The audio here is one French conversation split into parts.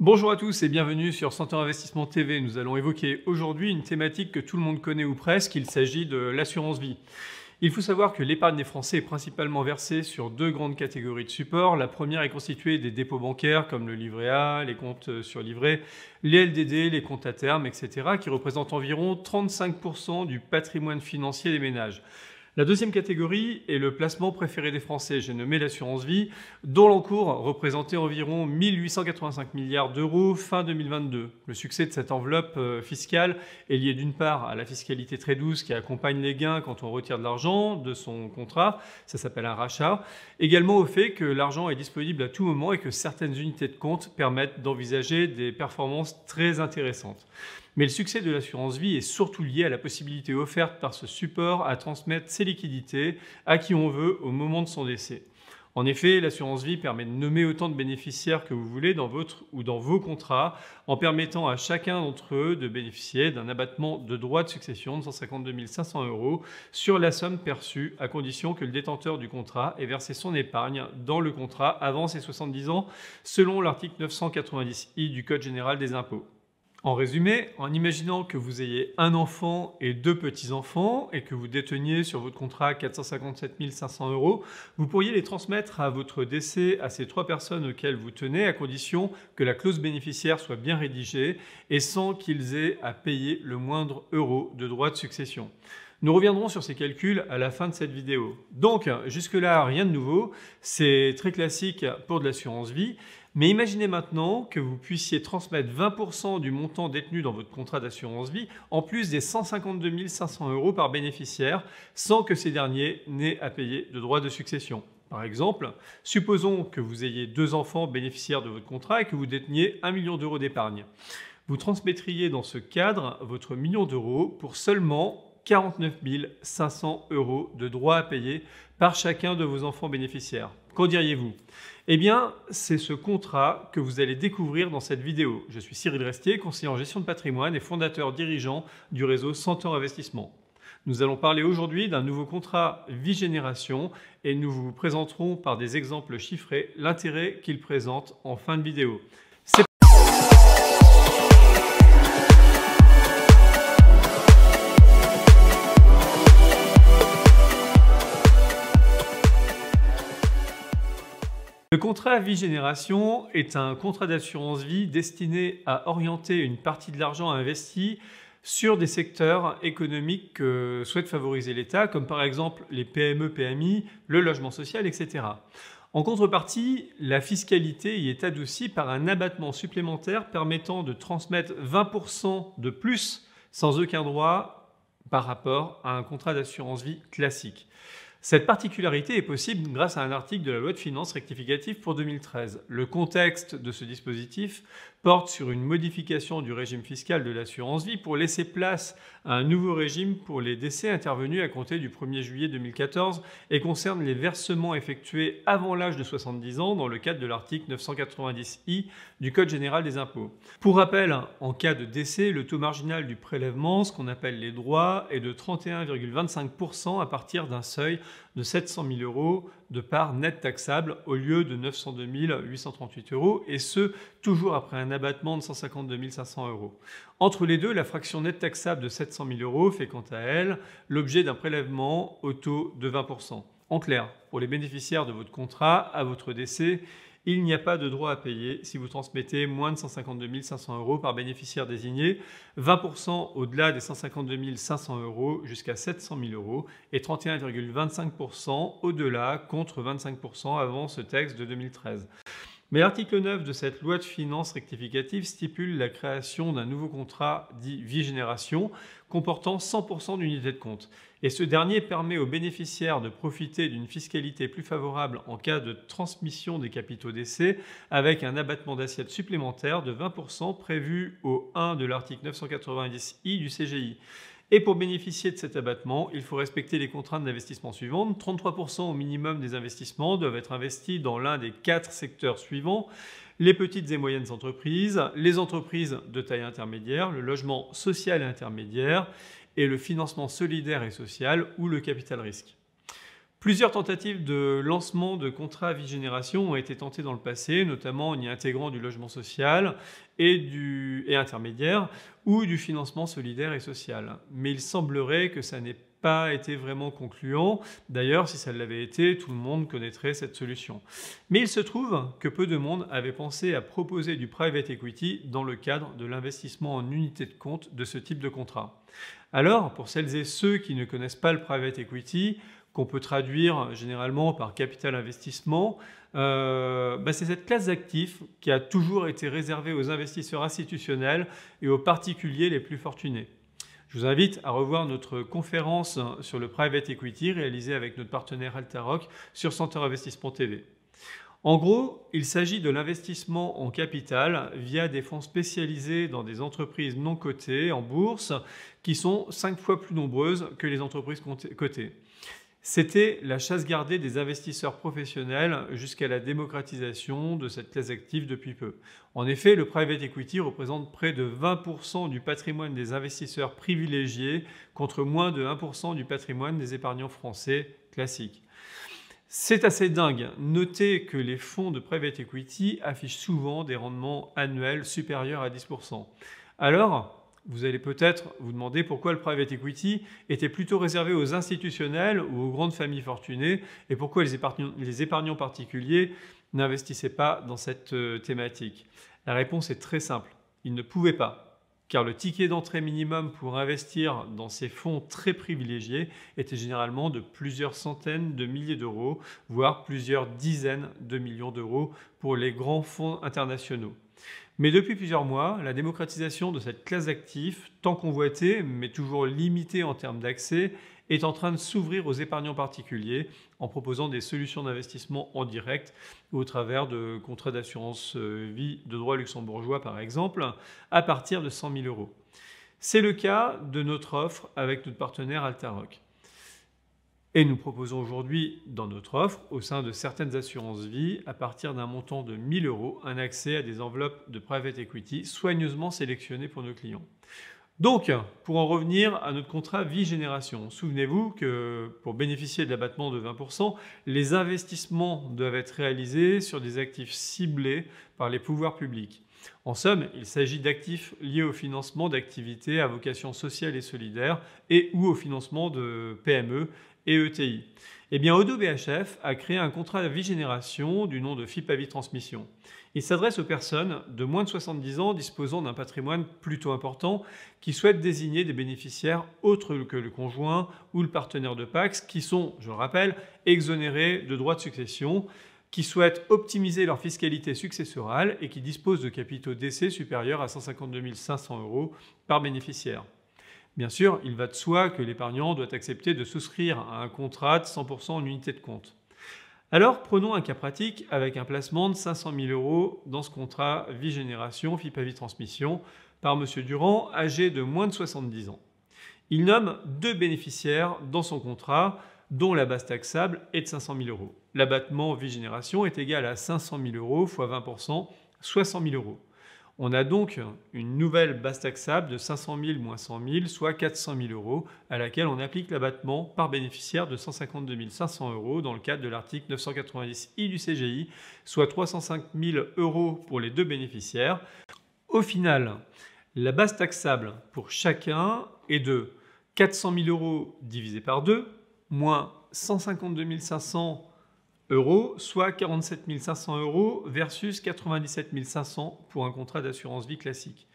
Bonjour à tous et bienvenue sur 100 ans Investissement TV. Nous allons évoquer aujourd'hui une thématique que tout le monde connaît ou presque, il s'agit de l'assurance vie. Il faut savoir que l'épargne des Français est principalement versée sur deux grandes catégories de supports. La première est constituée des dépôts bancaires comme le livret A, les comptes sur livret, les LDD, les comptes à terme, etc. qui représentent environ 35% du patrimoine financier des ménages. La deuxième catégorie est le placement préféré des Français, j'ai nommé l'assurance vie, dont l'encours représentait environ 1 885 milliards d'euros fin 2022. Le succès de cette enveloppe fiscale est lié d'une part à la fiscalité très douce qui accompagne les gains quand on retire de l'argent de son contrat, ça s'appelle un rachat, également au fait que l'argent est disponible à tout moment et que certaines unités de compte permettent d'envisager des performances très intéressantes. Mais le succès de l'assurance vie est surtout lié à la possibilité offerte par ce support à transmettre ses liquidités à qui on veut au moment de son décès. En effet, l'assurance vie permet de nommer autant de bénéficiaires que vous voulez dans votre ou dans vos contrats, en permettant à chacun d'entre eux de bénéficier d'un abattement de droits de succession de 152 500 € sur la somme perçue, à condition que le détenteur du contrat ait versé son épargne dans le contrat avant ses 70 ans, selon l'article 990I du Code général des impôts. En résumé, en imaginant que vous ayez un enfant et deux petits-enfants et que vous déteniez sur votre contrat 457 500 €, vous pourriez les transmettre à votre décès à ces trois personnes auxquelles vous tenez, à condition que la clause bénéficiaire soit bien rédigée et sans qu'ils aient à payer le moindre euro de droits de succession. Nous reviendrons sur ces calculs à la fin de cette vidéo. Donc, jusque-là, rien de nouveau, c'est très classique pour de l'assurance vie. Mais imaginez maintenant que vous puissiez transmettre 20% du montant détenu dans votre contrat d'assurance vie, en plus des 152 500 € par bénéficiaire, sans que ces derniers n'aient à payer de droits de succession. Par exemple, supposons que vous ayez deux enfants bénéficiaires de votre contrat et que vous déteniez 1 million d'euros d'épargne. Vous transmettriez dans ce cadre votre million d'euros pour seulement 49 500 € de droits à payer par chacun de vos enfants bénéficiaires. Qu'en diriez-vous ? Eh bien, c'est ce contrat que vous allez découvrir dans cette vidéo. Je suis Cyril Restier, conseiller en gestion de patrimoine et fondateur dirigeant du réseau 100 ans Investissement. Nous allons parler aujourd'hui d'un nouveau contrat Vie Génération et nous vous présenterons par des exemples chiffrés l'intérêt qu'il présente en fin de vidéo. Le contrat Vie Génération est un contrat d'assurance vie destiné à orienter une partie de l'argent investi sur des secteurs économiques que souhaite favoriser l'État, comme par exemple les PME, PMI, le logement social, etc. En contrepartie, la fiscalité y est adoucie par un abattement supplémentaire permettant de transmettre 20% de plus sans aucun droit par rapport à un contrat d'assurance vie classique. Cette particularité est possible grâce à un article de la loi de finances rectificative pour 2013. Le contexte de ce dispositif porte sur une modification du régime fiscal de l'assurance vie pour laisser place à un nouveau régime pour les décès intervenus à compter du 1er juillet 2014 et concerne les versements effectués avant l'âge de 70 ans dans le cadre de l'article 990I du Code général des impôts. Pour rappel, en cas de décès, le taux marginal du prélèvement, ce qu'on appelle les droits, est de 31,25% à partir d'un seuil de 700 000 € de part nette taxable au lieu de 902 838 € et ce, toujours après un abattement de 152 500 €. Entre les deux, la fraction nette taxable de 700 000 € fait quant à elle l'objet d'un prélèvement au taux de 20%. En clair, pour les bénéficiaires de votre contrat, à votre décès, il n'y a pas de droit à payer si vous transmettez moins de 152 500 € par bénéficiaire désigné, 20% au-delà des 152 500 € jusqu'à 700 000 € et 31,25% au-delà contre 25% avant ce texte de 2013. Mais l'article 9 de cette loi de finances rectificative stipule la création d'un nouveau contrat dit Vie Génération comportant 100% d'unités de compte. Et ce dernier permet aux bénéficiaires de profiter d'une fiscalité plus favorable en cas de transmission des capitaux décès avec un abattement d'assiette supplémentaire de 20% prévu au 1 de l'article 990I du CGI. Et pour bénéficier de cet abattement, il faut respecter les contraintes d'investissement suivantes. 33% au minimum des investissements doivent être investis dans l'un des 4 secteurs suivants: les petites et moyennes entreprises, les entreprises de taille intermédiaire, le logement social et intermédiaire et le financement solidaire et social ou le capital risque. Plusieurs tentatives de lancement de contrats à vie génération ont été tentées dans le passé, notamment en y intégrant du logement social et intermédiaire ou du financement solidaire et social. Mais il semblerait que ça n'ait pas été vraiment concluant. D'ailleurs, si ça l'avait été, tout le monde connaîtrait cette solution. Mais il se trouve que peu de monde avait pensé à proposer du private equity dans le cadre de l'investissement en unité de compte de ce type de contrat. Alors, pour celles et ceux qui ne connaissent pas le private equity, qu'on peut traduire généralement par capital investissement, c'est cette classe d'actifs qui a toujours été réservée aux investisseurs institutionnels et aux particuliers les plus fortunés. Je vous invite à revoir notre conférence sur le private equity réalisée avec notre partenaire Altaroc sur Center Investissement TV. En gros, il s'agit de l'investissement en capital via des fonds spécialisés dans des entreprises non cotées en bourse qui sont 5 fois plus nombreuses que les entreprises cotées. C'était la chasse gardée des investisseurs professionnels jusqu'à la démocratisation de cette classe active depuis peu. En effet, le private equity représente près de 20% du patrimoine des investisseurs privilégiés contre moins de 1% du patrimoine des épargnants français classiques. C'est assez dingue. Notez que les fonds de private equity affichent souvent des rendements annuels supérieurs à 10%. Alors, vous allez peut-être vous demander pourquoi le private equity était plutôt réservé aux institutionnels ou aux grandes familles fortunées et pourquoi les épargnants particuliers n'investissaient pas dans cette thématique. La réponse est très simple. Ils ne pouvaient pas, car le ticket d'entrée minimum pour investir dans ces fonds très privilégiés était généralement de plusieurs centaines de milliers d'euros, voire plusieurs dizaines de millions d'euros pour les grands fonds internationaux. Mais depuis plusieurs mois, la démocratisation de cette classe d'actifs, tant convoitée, mais toujours limitée en termes d'accès, est en train de s'ouvrir aux épargnants particuliers en proposant des solutions d'investissement en direct ou au travers de contrats d'assurance vie de droit luxembourgeois par exemple, à partir de 100 000 euros. C'est le cas de notre offre avec notre partenaire Altaroc. Et nous proposons aujourd'hui dans notre offre, au sein de certaines assurances vie, à partir d'un montant de 1 000 euros, un accès à des enveloppes de private equity soigneusement sélectionnées pour nos clients. Donc, pour en revenir à notre contrat vie génération, souvenez-vous que pour bénéficier de l'abattement de 20%, les investissements doivent être réalisés sur des actifs ciblés par les pouvoirs publics. En somme, il s'agit d'actifs liés au financement d'activités à vocation sociale et solidaire et ou au financement de PME et ETI. Eh bien, Odo BHF a créé un contrat de vie génération du nom de FIP à vie transmission. Il s'adresse aux personnes de moins de 70 ans disposant d'un patrimoine plutôt important qui souhaitent désigner des bénéficiaires autres que le conjoint ou le partenaire de Pacs qui sont, je le rappelle, exonérés de droits de succession, qui souhaitent optimiser leur fiscalité successorale et qui disposent de capitaux décès supérieurs à 152 500 euros par bénéficiaire. Bien sûr, il va de soi que l'épargnant doit accepter de souscrire à un contrat de 100% en unité de compte. Alors, prenons un cas pratique avec un placement de 500 000 euros dans ce contrat vie génération FIP à vie transmission par M. Durand, âgé de moins de 70 ans. Il nomme 2 bénéficiaires dans son contrat, dont la base taxable est de 500 000 euros. L'abattement vie génération est égal à 500 000 euros x 20%, soit 100 000 euros. On a donc une nouvelle base taxable de 500 000 moins 100 000, soit 400 000 euros, à laquelle on applique l'abattement par bénéficiaire de 152 500 euros dans le cadre de l'article 990I du CGI, soit 305 000 euros pour les 2 bénéficiaires. Au final, la base taxable pour chacun est de 400 000 euros divisé par 2, moins 152 500 euros, soit 47 500 euros versus 97 500 pour un contrat d'assurance vie classique.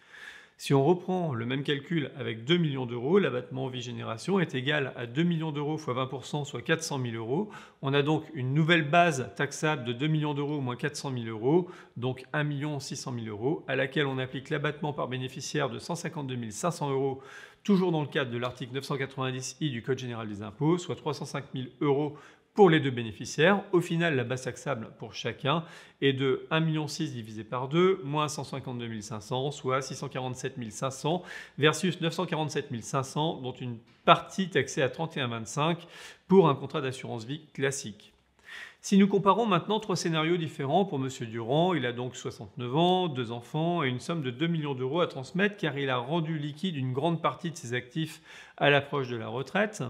Si on reprend le même calcul avec 2 millions d'euros, l'abattement vie génération est égal à 2 millions d'euros x 20%, soit 400 000 euros. On a donc une nouvelle base taxable de 2 millions d'euros moins 400 000 euros, donc 1 600 000 euros, à laquelle on applique l'abattement par bénéficiaire de 152 500 euros, toujours dans le cadre de l'article 990I du Code général des impôts, soit 305 000 euros pour les 2 bénéficiaires. Au final, la base taxable pour chacun est de 1,6 million divisé par 2, moins 152 500, soit 647 500, versus 947 500, dont une partie taxée à 31,25 pour un contrat d'assurance vie classique. Si nous comparons maintenant 3 scénarios différents pour M. Durand, il a donc 69 ans, 2 enfants et une somme de 2 millions d'euros à transmettre car il a rendu liquide une grande partie de ses actifs à l'approche de la retraite.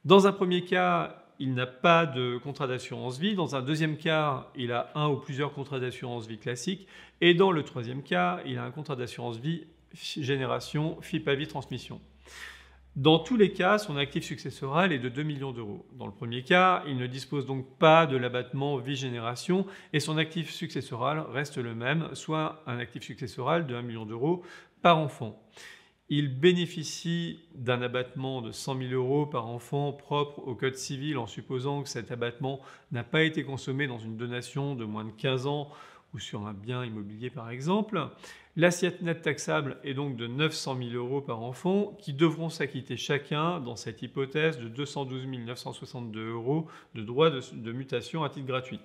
Dans un premier cas, il n'a pas de contrat d'assurance vie. Dans un deuxième cas, il a un ou plusieurs contrats d'assurance vie classiques. Et dans le troisième cas, il a un contrat d'assurance vie génération FIP à vie transmission. Dans tous les cas, son actif successoral est de 2 millions d'euros. Dans le premier cas, il ne dispose donc pas de l'abattement vie-génération et son actif successoral reste le même, soit un actif successoral de 1 million d'euros par enfant. Il bénéficie d'un abattement de 100 000 euros par enfant propre au Code civil en supposant que cet abattement n'a pas été consommé dans une donation de moins de 15 ans ou sur un bien immobilier par exemple. L'assiette nette taxable est donc de 900 000 euros par enfant qui devront s'acquitter chacun, dans cette hypothèse, de 212 962 euros de droits de mutation à titre gratuit.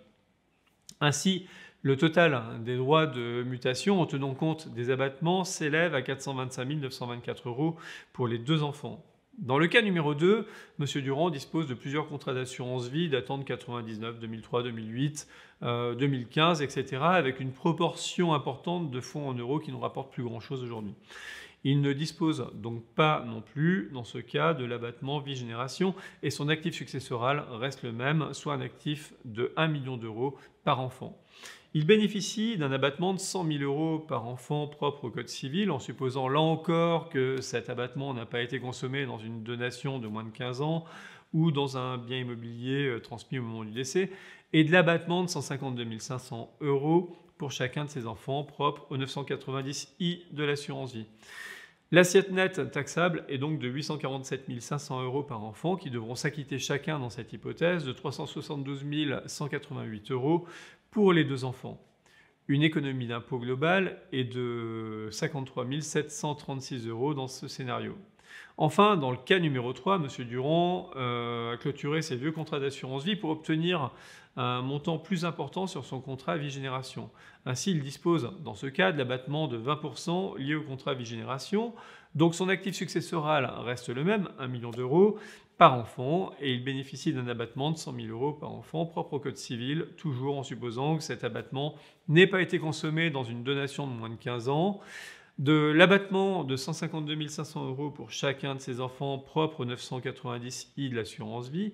Ainsi, le total des droits de mutation en tenant compte des abattements s'élève à 425 924 euros pour les deux enfants. Dans le cas numéro 2, M. Durand dispose de plusieurs contrats d'assurance vie datant de 1999, 2003, 2008, 2015, etc. avec une proportion importante de fonds en euros qui ne rapportent plus grand-chose aujourd'hui. Il ne dispose donc pas non plus, dans ce cas, de l'abattement vie-génération et son actif successoral reste le même, soit un actif de 1 million d'euros par enfant. Il bénéficie d'un abattement de 100 000 euros par enfant propre au Code civil, en supposant là encore que cet abattement n'a pas été consommé dans une donation de moins de 15 ans ou dans un bien immobilier transmis au moment du décès, et de l'abattement de 152 500 euros pour chacun de ses enfants propres au 990I de l'assurance vie. L'assiette nette taxable est donc de 847 500 euros par enfant qui devront s'acquitter chacun dans cette hypothèse de 372 188 euros pour les deux enfants. Une économie d'impôt globale est de 53 736 euros dans ce scénario. Enfin, dans le cas numéro 3, M. Durand a clôturé ses vieux contrats d'assurance vie pour obtenir un montant plus important sur son contrat vie-génération. Ainsi, il dispose dans ce cas de l'abattement de 20% lié au contrat vie-génération. Donc son actif successoral reste le même, 1 million d'euros par enfant, et il bénéficie d'un abattement de 100 000 euros par enfant propre au Code civil, toujours en supposant que cet abattement n'ait pas été consommé dans une donation de moins de 15 ans. De l'abattement de 152 500 euros pour chacun de ses enfants propre au 990I de l'assurance vie,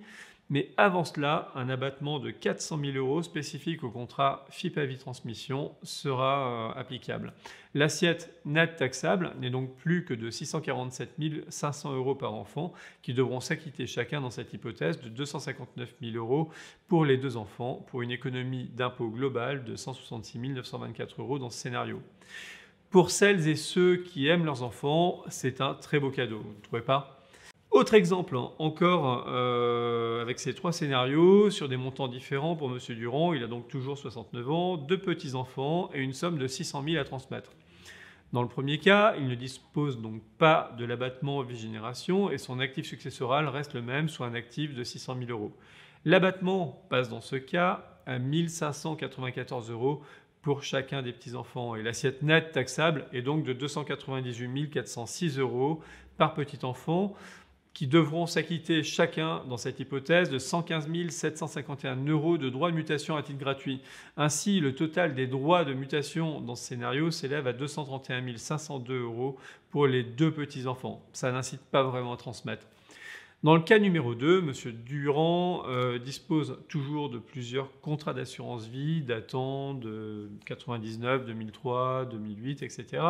mais avant cela, un abattement de 400 000 euros spécifique au contrat FIP à vie transmission sera applicable. L'assiette nette taxable n'est donc plus que de 647 500 euros par enfant qui devront s'acquitter chacun dans cette hypothèse de 259 000 euros pour les deux enfants pour une économie d'impôt globale de 166 924 euros dans ce scénario. Pour celles et ceux qui aiment leurs enfants, c'est un très beau cadeau, vous ne trouvez pas ? Autre exemple, encore avec ces trois scénarios, sur des montants différents pour M. Durand, il a donc toujours 69 ans, 2 petits-enfants et une somme de 600 000 à transmettre. Dans le premier cas, il ne dispose donc pas de l'abattement vie-génération et son actif successoral reste le même, soit un actif de 600 000 euros. L'abattement passe dans ce cas à 1 594 euros pour chacun des petits-enfants et l'assiette nette taxable est donc de 298 406 euros par petit-enfant qui devront s'acquitter chacun dans cette hypothèse de 115 751 euros de droits de mutation à titre gratuit. Ainsi, le total des droits de mutation dans ce scénario s'élève à 231 502 euros pour les 2 petits-enfants. Ça n'incite pas vraiment à transmettre. Dans le cas numéro 2, M. Durand dispose toujours de plusieurs contrats d'assurance vie datant de 99, 2003, 2008, etc.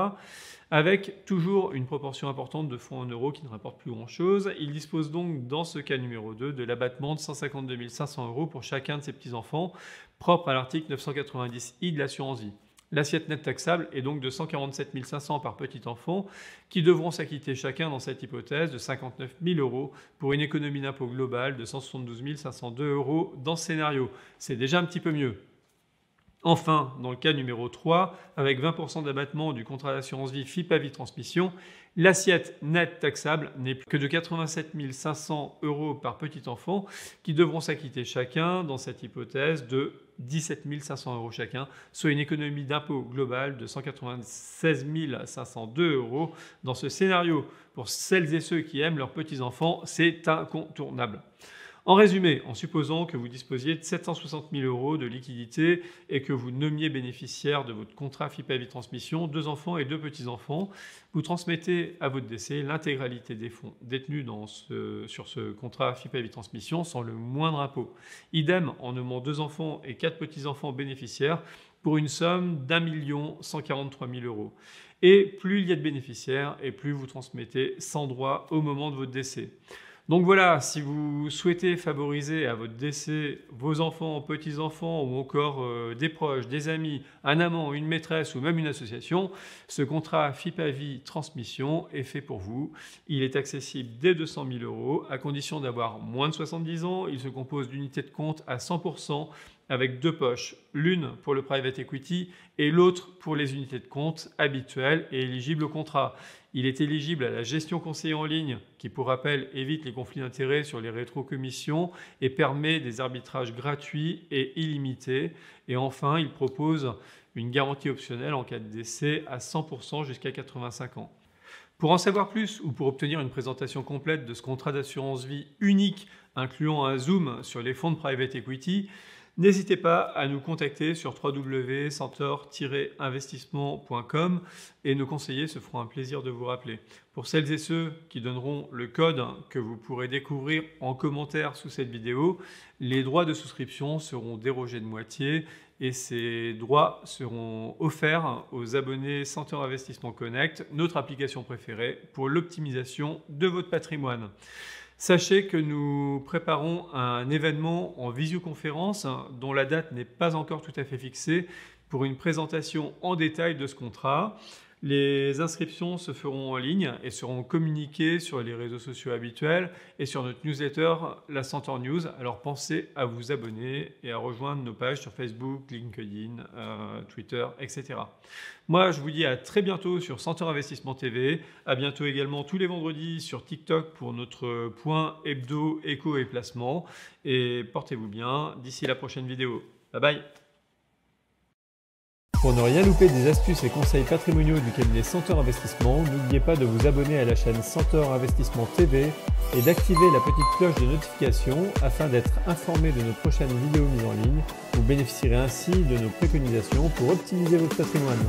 avec toujours une proportion importante de fonds en euros qui ne rapportent plus grand-chose. Il dispose donc dans ce cas numéro 2 de l'abattement de 152 500 euros pour chacun de ses petits-enfants, propre à l'article 990I de l'assurance vie. L'assiette nette taxable est donc de 147 500 par petit enfant qui devront s'acquitter chacun dans cette hypothèse de 59 000 euros pour une économie d'impôt globale de 172 502 euros dans ce scénario. C'est déjà un petit peu mieux. Enfin, dans le cas numéro 3, avec 20% d'abattement du contrat d'assurance vie FIP à vie transmission, l'assiette nette taxable n'est plus que de 87 500 euros par petit enfant qui devront s'acquitter chacun dans cette hypothèse de 17 500 euros chacun, soit une économie d'impôt globale de 196 502 euros dans ce scénario. Pour celles et ceux qui aiment leurs petits-enfants, c'est incontournable. En résumé, en supposant que vous disposiez de 760 000 € de liquidité et que vous nommiez bénéficiaire de votre contrat FIP à vie transmission 2 enfants et 2 petits-enfants, vous transmettez à votre décès l'intégralité des fonds détenus sur ce contrat FIP à vie transmission sans le moindre impôt. Idem en nommant 2 enfants et 4 petits-enfants bénéficiaires pour une somme d'1 143 000 €. Et plus il y a de bénéficiaires et plus vous transmettez sans droit au moment de votre décès. Donc voilà, si vous souhaitez favoriser à votre décès vos enfants, petits-enfants ou encore des proches, des amis, un amant, une maîtresse ou même une association, ce contrat FIP à vie transmission est fait pour vous. Il est accessible dès 200 000 € à condition d'avoir moins de 70 ans. Il se compose d'unités de compte à 100% avec 2 poches, l'une pour le private equity et l'autre pour les unités de compte habituelles et éligibles au contrat. Il est éligible à la gestion conseillée en ligne qui, pour rappel, évite les conflits d'intérêts sur les rétrocommissions et permet des arbitrages gratuits et illimités. Et enfin, il propose une garantie optionnelle en cas de décès à 100% jusqu'à 85 ans. Pour en savoir plus ou pour obtenir une présentation complète de ce contrat d'assurance vie unique incluant un zoom sur les fonds de private equity, n'hésitez pas à nous contacter sur www.centaure-investissement.com et nos conseillers se feront un plaisir de vous rappeler. Pour celles et ceux qui donneront le code que vous pourrez découvrir en commentaire sous cette vidéo, les droits de souscription seront dérogés de moitié et ces droits seront offerts aux abonnés Centaure Investissement Connect, notre application préférée pour l'optimisation de votre patrimoine. Sachez que nous préparons un événement en visioconférence dont la date n'est pas encore tout à fait fixée pour une présentation en détail de ce contrat. Les inscriptions se feront en ligne et seront communiquées sur les réseaux sociaux habituels et sur notre newsletter, la Centaure News. Alors pensez à vous abonner et à rejoindre nos pages sur Facebook, LinkedIn, Twitter, etc. Moi, je vous dis à très bientôt sur Centaure Investissement TV. À bientôt également tous les vendredis sur TikTok pour notre point hebdo, éco et placement. Et portez-vous bien d'ici la prochaine vidéo. Bye bye! Pour ne rien louper des astuces et conseils patrimoniaux du cabinet Centaure Investissement, n'oubliez pas de vous abonner à la chaîne Centaure Investissement TV et d'activer la petite cloche de notification afin d'être informé de nos prochaines vidéos mises en ligne. Vous bénéficierez ainsi de nos préconisations pour optimiser votre patrimoine.